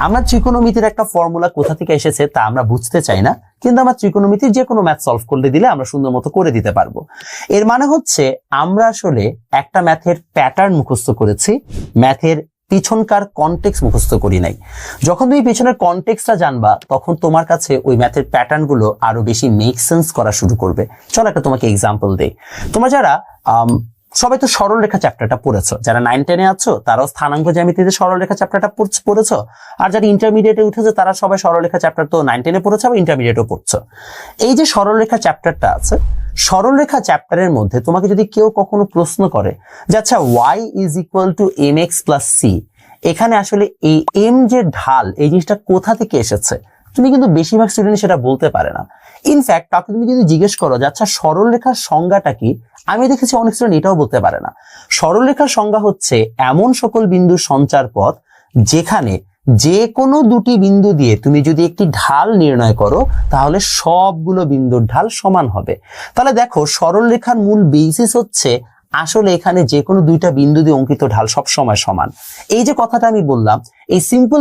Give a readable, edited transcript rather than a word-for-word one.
আমরা ত্রিকোণমিতির একটা ফর্মুলা কোথা থেকে এসেছে তা আমরা বুঝতে চাই না, কিন্তু আমরা ত্রিকোণমিতির যে কোনো ম্যাথ সলভ করলে দিলে আমরা সুন্দর মতো করে দিতে পারবো। এর মানে হচ্ছে আমরা আসলে একটা ম্যাথের প্যাটার্ন মুখস্থ করেছি, ম্যাথের পিছনকার কনটেক্সট মুখস্থ করি নাই। যখন তুমি পিছনের কনটেক্সটটা জানবা তখন তোমার কাছে ওই ম্যাথের প্যাটার্ন গুলো আরো বেশি মেক সেন্স করা শুরু করবে। চলো একটা তোমাকে এক্সাম্পল দেই। তোমরা যারা সবাই তো সরলরেখা চ্যাপ্টারটা পড়েছো, যারা 9-10 আছো তারাও স্থানাঙ্ক জ্যামিতিতে সরলরেখা চ্যাপ্টারটা পড়েছো, আর যারা ইন্টারমিডিয়েটে উঠেছে তারা সবাই সরলরেখা চ্যাপ্টার তো 9-10 পড়েছো বা ইন্টারমিডিয়েটও পড়ছো। এই যে সরলরেখা চ্যাপ্টারটা আছে, সরলরেখা চ্যাপ্টারের মধ্যে তোমাকে যদি কেউ কখনো প্রশ্ন করে যে আচ্ছা y = mx + c, এখানে আসলে এই m যে ঢাল এই জিনিসটা কোথা থেকে এসেছে, তুমি কিন্তু বেশিরভাগ স্টুডেন্ট সেটা বলতে পারে না। ইনফ্যাক্ট তাকে তুমি যদি জিজ্ঞেস করো যে আচ্ছা সরলরেখার সংজ্ঞাটা কি, আমি দেখেছি অনেক স্টুডেন্ট এটাও বলতে পারে না। সরলরেখার সংজ্ঞা হচ্ছে এমন সকল বিন্দুর সঞ্চার পথ যেখানে যে কোনো দুটি বিন্দু দিয়ে তুমি যদি একটি ঢাল নির্ণয় করো তাহলে সবগুলো বিন্দুর ঢাল সমান হবে। তাহলে দেখো সরলরেখার মূল বেসিস হচ্ছে আসলে এখানে যে কোনো দুইটা বিন্দু দিয়ে অঙ্কিত ঢাল সব সময় সমান। এই যে কথাটা আমি বললাম, এই সিম্পল